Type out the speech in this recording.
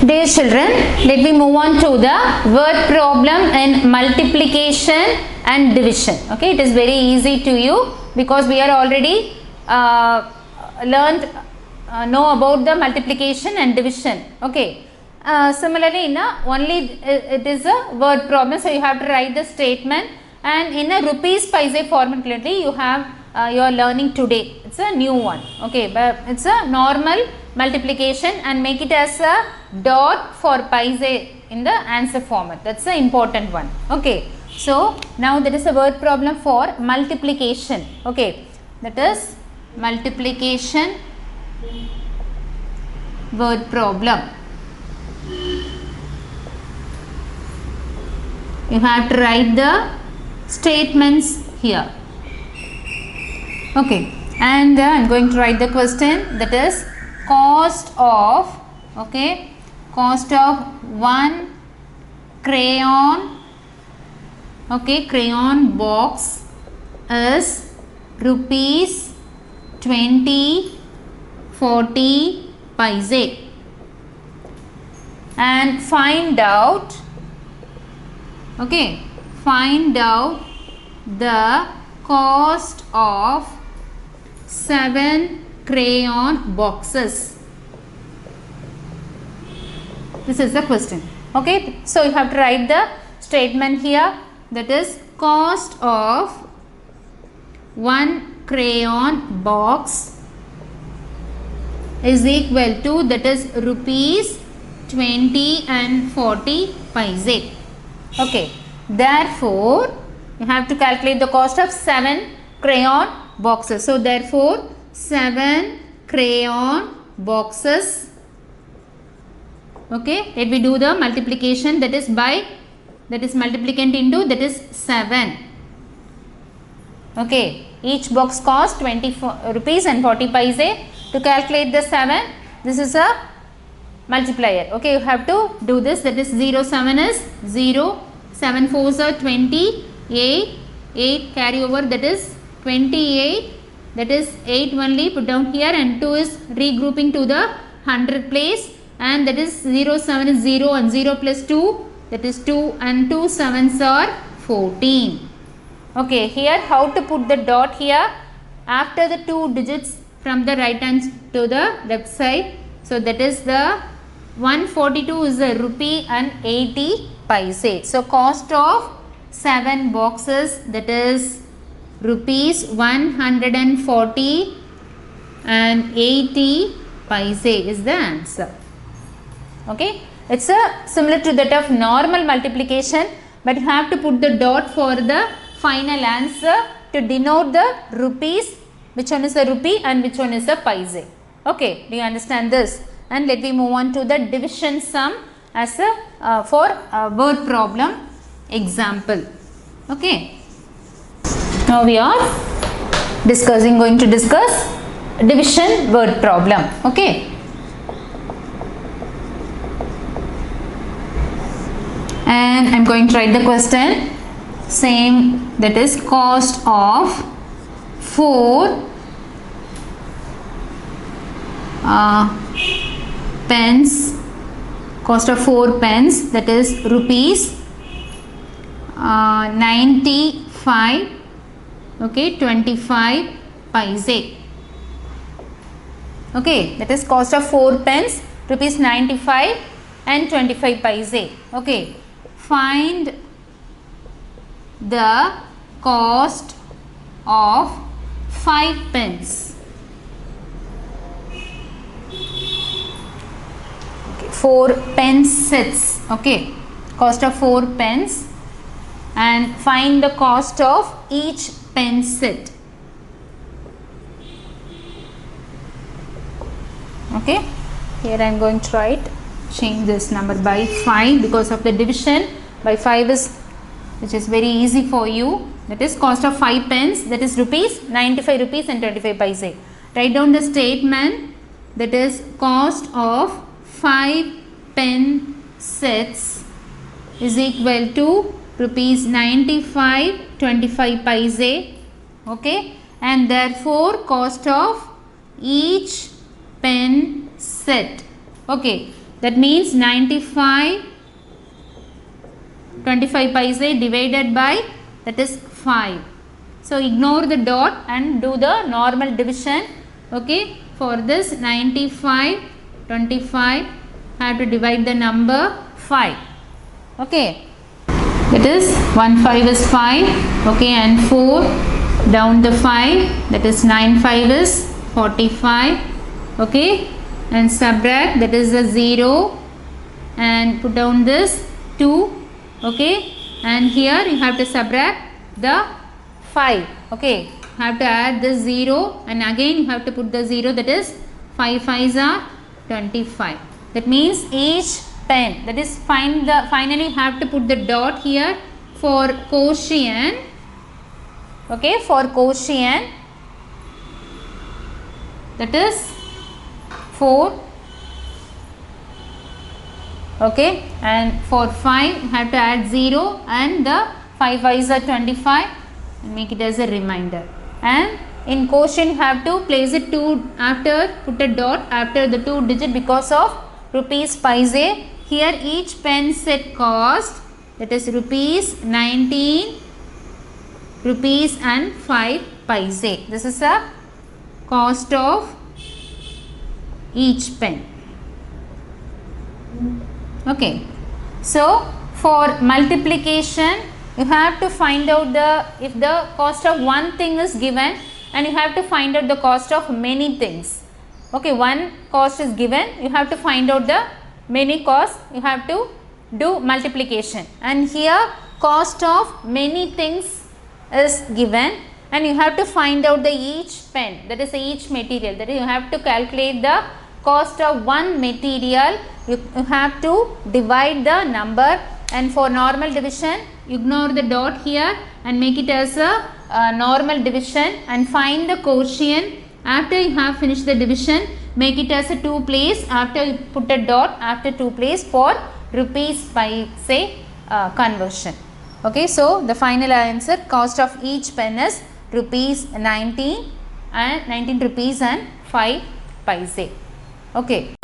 Dear children, let me move on to the word problem in multiplication and division. Okay, it is very easy to you because we are already know about the multiplication and division. Okay, similarly in a only it is a word problem, so you have to write the statement, and in a rupees paise format you have you are learning today. It's a new one. Okay, but it's a normal multiplication and make it as a dot for paise in the answer format. That's the important one. Okay, so now there is a word problem for multiplication. Okay, that is multiplication word problem. You have to write the statements here. Okay, and I am going to write the question, that is cost of, okay, cost of one crayon, okay, crayon box is rupees 20-40 paise, and find out, okay, find out the cost of 7 crayon boxes. This is the question. Okay, so you have to write the statement here, that is cost of one crayon box is equal to, that is rupees 20 and 40 paise. Okay, therefore you have to calculate the cost of 7 crayon boxes. So therefore 7 crayon boxes. Okay, let me do the multiplication, that is by, that is multiplicand into, that is 7. Okay, each box cost 20 rupees and 40 paise. To calculate the 7, this is a multiplier. Okay, you have to do this, that is 0 7 is 0, 7 4s are 20, 8 carry over, that is 28, that is 8 only put down here, and 2 is regrouping to the 100 place, and that is 0 7 is 0 and 0 plus 2, that is 2, and 2 7s are 14. Okay, here how to put the dot here after the 2 digits from the right hand to the left side. So that is the 142 is a rupee and 80 paise. So cost of 7 boxes, that is rupees 140 and 80 paise is the answer. Okay, it's a similar to that of normal multiplication, but you have to put the dot for the final answer to denote the rupees, which one is a rupee and which one is a paise. Okay, do you understand this? And let me move on to the division sum as a for a word problem example. Okay, now we are going to discuss division word problem. Okay, and I am going to write the question, same, that is cost of 4 pence, cost of 4 pence, that is rupees 95, okay, 25 paise. Okay, that is cost of 4 pence, rupees 95 and 25 paise. Okay, find the cost of 5 pence. Okay, 4 pence sets. Okay, cost of 4 pence, and find the cost of each pen set. Okay, here I am going to write, change this number by 5 because of the division by 5 is, which is very easy for you, that is cost of 5 pence, that is rupees 95 rupees and 25 paise. Write down the statement, that is cost of 5 pen sets is equal to rupees 95 25 paise. Okay, and therefore cost of each pen set. Okay, That means 95 25 paise divided by, that is 5. So ignore the dot and do the normal division. Okay, for this 95 25 have to divide the number 5. Okay, that is 1 5 is 5. Okay, and 4 down the 5, that is 9 5 is 45. Okay, and subtract, that is a 0, and put down this 2. Okay, and here you have to subtract the 5. Okay, have to add the 0, and again you have to put the 0, that is 5 5s are 25. That means each pen, that is finally have to put the dot here for quotient. Okay, for quotient, that is 4. Okay, and for 5 you have to add 0, and the 5 5s are 25, and make it as a reminder. And in quotient you have to place it 2 after, put a dot after the 2 digit because of rupees paise. Here each pen set cost, that is rupees 19 rupees and 5 paise. This is the cost of each pen. Okay, so for multiplication you have to find out if the cost of one thing is given, and you have to find out the cost of many things. Okay, one cost is given, you have to find out the many costs, you have to do multiplication. And here cost of many things is given, and you have to find out the each pen, that is each material, that is you have to calculate the cost of one material. You have to divide the number, and for normal division ignore the dot here and make it as a normal division, and find the quotient. After you have finished the division, make it as a 2 place, after you put a dot after 2 place for rupees paise conversion. Okay, so the final answer, cost of each pen is rupees 19 rupees and 5 paise. Okay.